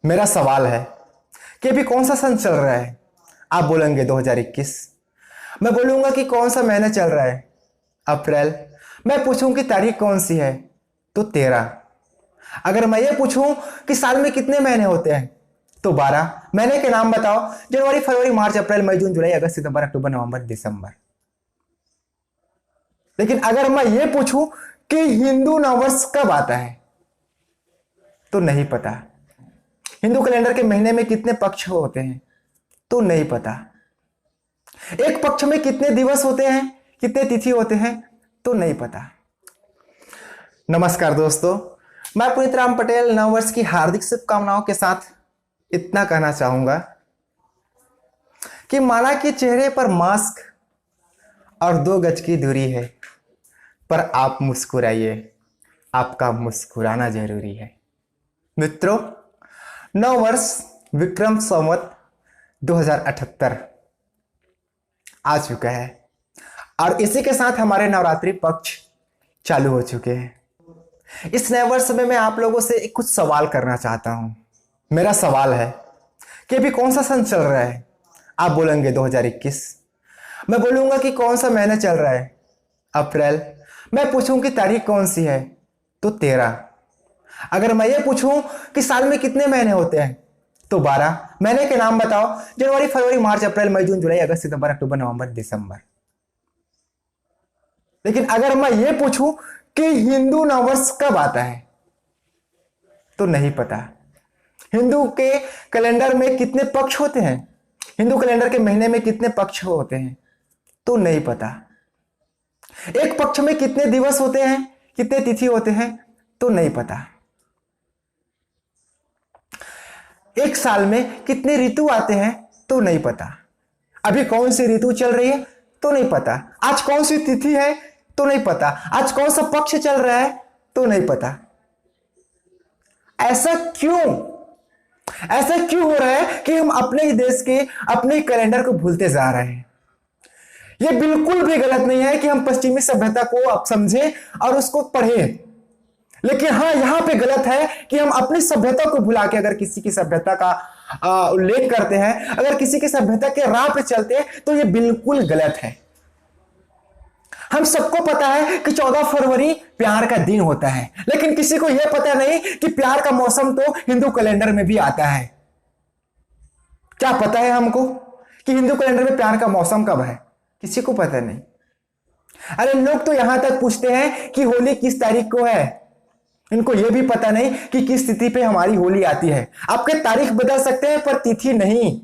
मेरा सवाल है कि अभी कौन सा सन चल रहा है। आप बोलेंगे 2021। मैं बोलूंगा कि कौन सा महीना चल रहा है, अप्रैल। मैं पूछूं कि तारीख कौन सी है, तो 13। अगर मैं ये पूछूं कि साल में कितने महीने होते हैं, तो 12। महीने के नाम बताओ। जनवरी, फरवरी, मार्च, अप्रैल, मई, जून, जुलाई, अगस्त, सितंबर, अक्टूबर, नवंबर, दिसंबर। लेकिन अगर मैं ये पूछूं कि हिंदू नववर्ष कब आता है, तो नहीं पता। हिंदू कैलेंडर के महीने में कितने पक्ष होते हैं, तो नहीं पता। एक पक्ष में कितने दिवस होते हैं, कितने तिथि होते हैं, तो नहीं पता। नमस्कार दोस्तों, मैं पुनीत राम पटेल नववर्ष की हार्दिक शुभकामनाओं के साथ इतना कहना चाहूंगा कि माना कि चेहरे पर मास्क और 2 गज की दूरी है, पर आप मुस्कुराइए, आपका मुस्कुराना जरूरी है। मित्रों, नववर्ष विक्रम संवत 2078 आ चुका है और इसी के साथ हमारे नवरात्रि पक्ष चालू हो चुके हैं। इस नए वर्ष में मैं आप लोगों से कुछ सवाल करना चाहता हूं। मेरा सवाल है कि अभी कौन सा सन चल रहा है। आप बोलेंगे 2021। मैं बोलूंगा कि कौन सा महीना चल रहा है, अप्रैल। मैं पूछूं कि तारीख कौन सी है, तो 13। अगर मैं ये पूछूं कि साल में कितने महीने होते हैं, तो 12। महीने के नाम बताओ। जनवरी, फरवरी, मार्च, अप्रैल, मई, जून, जुलाई, अगस्त, सितंबर, अक्टूबर, नवंबर, दिसंबर। लेकिन अगर मैं ये पूछूं कि हिंदू नववर्ष कब आता है, तो नहीं पता। हिंदू के कैलेंडर में कितने पक्ष होते हैं, हिंदू कैलेंडर के महीने में कितने पक्ष होते हैं, तो नहीं पता। एक पक्ष में कितने दिवस होते हैं, कितने तिथि होते हैं, तो नहीं पता। एक साल में कितने ऋतु आते हैं, तो नहीं पता। अभी कौन सी ऋतु चल रही है, तो नहीं पता। आज कौन सी तिथि है, तो नहीं पता। आज कौन सा पक्ष चल रहा है, तो नहीं पता। ऐसा क्यों हो रहा है कि हम अपने ही देश के, अपने ही कैलेंडर को भूलते जा रहे हैं। यह बिल्कुल भी गलत नहीं है कि हम पश्चिमी सभ्यता को अब समझें और उसको पढ़ें, लेकिन हाँ, यहां पे गलत है कि हम अपनी सभ्यता को भुला के अगर किसी की सभ्यता का उल्लेख करते हैं, अगर किसी की सभ्यता के राह पे चलते हैं, तो यह बिल्कुल गलत है। हम सबको पता है कि 14 फरवरी प्यार का दिन होता है, लेकिन किसी को यह पता नहीं कि प्यार का मौसम तो हिंदू कैलेंडर में भी आता है। क्या पता है हमको कि हिंदू कैलेंडर में प्यार का मौसम कब है? किसी को पता नहीं। अरे लोग तो यहां तक पूछते हैं कि होली किस तारीख को है। इनको यह भी पता नहीं कि किस तिथि पे हमारी होली आती है। आपके तारीख बदल सकते हैं पर तिथि नहीं।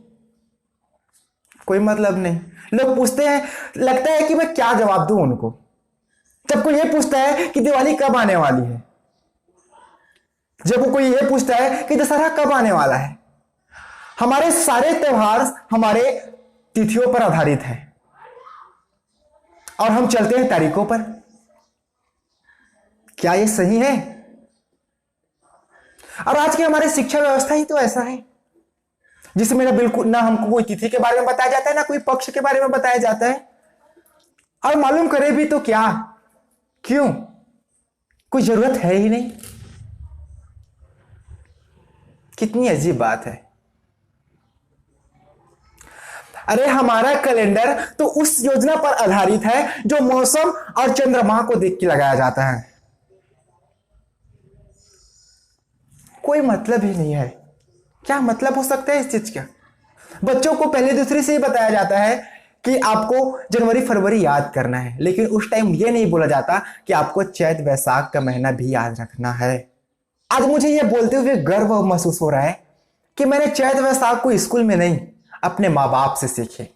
कोई मतलब नहीं। लोग पूछते हैं, लगता है कि मैं क्या जवाब दूं उनको। जब कोई यह पूछता है कि दिवाली कब आने वाली है, जब कोई यह पूछता है कि दशहरा कब आने वाला है। हमारे सारे त्योहार हमारे तिथियों पर आधारित है और हम चलते हैं तारीखों पर। क्या यह सही है? और आज की हमारी शिक्षा व्यवस्था ही तो ऐसा है, जिसमें ना बिल्कुल ना हमको कोई तिथि के बारे में बताया जाता है, ना कोई पक्ष के बारे में बताया जाता है। और मालूम करे भी तो क्या, क्यों? कोई जरूरत है ही नहीं। कितनी अजीब बात है। अरे हमारा कैलेंडर तो उस योजना पर आधारित है जो मौसम और चंद्रमा को देख के लगाया जाता है। कोई मतलब ही नहीं है। क्या मतलब हो सकता है इस चीज का? बच्चों को पहले दूसरे से ही बताया जाता है कि आपको जनवरी फरवरी याद करना है, लेकिन उस टाइम यह नहीं बोला जाता कि आपको चैत वैशाख का महीना भी याद रखना है। आज मुझे यह बोलते हुए गर्व महसूस हो रहा है कि मैंने चैत वैशाख को स्कूल में नहीं, अपने माँ बाप से सीखे।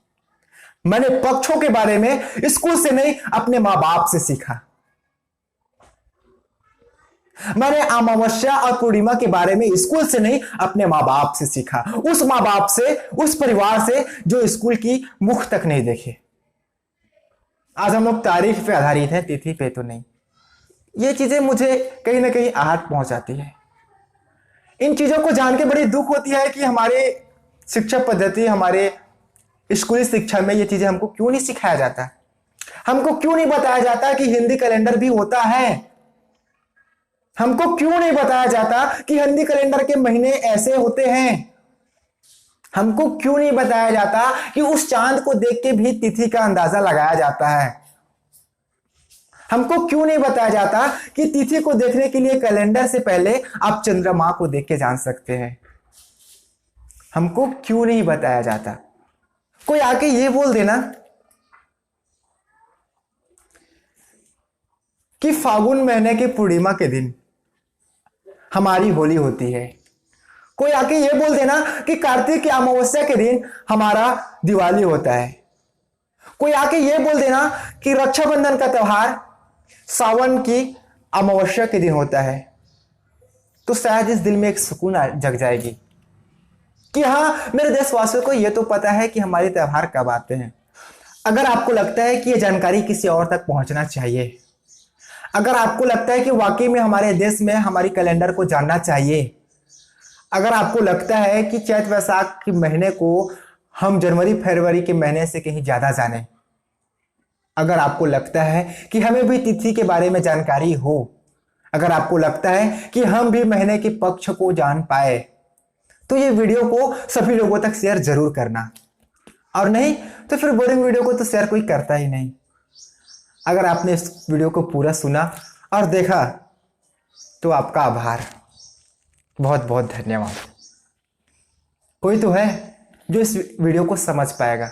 मैंने पक्षों के बारे में स्कूल से नहीं, अपने माँ बाप से सीखा। मैंने अमावस्या और पूर्णिमा के बारे में स्कूल से नहीं, अपने माँ बाप से सीखा। उस माँ बाप से, उस परिवार से जो स्कूल की मुख तक नहीं देखे। आज हम लोग तारीख पे आधारित हैं, तिथि पे तो नहीं। ये चीजें मुझे कहीं ना कहीं आहत पहुंचाती है। इन चीजों को जान के बड़ी दुख होती है कि हमारे शिक्षा पद्धति, हमारे स्कूली शिक्षा में ये चीजें हमको क्यों नहीं सिखाया जाता। हमको क्यों नहीं बताया जाता कि हिंदी कैलेंडर भी होता है। हमको क्यों नहीं बताया जाता कि हिंदी कैलेंडर के महीने ऐसे होते हैं? हमको क्यों नहीं बताया जाता कि उस चांद को देख के भी तिथि का अंदाजा लगाया जाता है? हमको क्यों नहीं बताया जाता कि तिथि को देखने के लिए कैलेंडर से पहले आप चंद्रमा को देख के जान सकते हैं? हमको क्यों नहीं बताया जाता? कोई आके ये बोल देना कि फागुन महीने के पूर्णिमा के दिन हमारी होली होती है। कोई आके ये बोल देना कि कार्तिक की अमावस्या के दिन हमारा दिवाली होता है। कोई आके ये बोल देना कि रक्षाबंधन का त्योहार सावन की अमावस्या के दिन होता है। तो शायद इस दिल में एक सुकून जग जाएगी कि हाँ, मेरे देशवासियों को यह तो पता है कि हमारे त्योहार कब आते हैं। अगर आपको लगता है कि यह जानकारी किसी और तक पहुंचना चाहिए, अगर आपको लगता है कि वाकई में हमारे देश में हमारी कैलेंडर को जानना चाहिए, अगर आपको लगता है कि चैत वैशाख के महीने को हम जनवरी फरवरी के महीने से कहीं ज्यादा जाने, अगर आपको लगता है कि हमें भी तिथि के बारे में जानकारी हो, अगर आपको लगता है कि हम भी महीने के पक्ष को जान पाए, तो ये वीडियो को सभी लोगों तक शेयर जरूर करना। और नहीं तो फिर बोरिंग वीडियो को तो शेयर कोई करता ही नहीं। अगर आपने इस वीडियो को पूरा सुना और देखा तो आपका आभार, बहुत बहुत धन्यवाद। कोई तो है जो इस वीडियो को समझ पाएगा।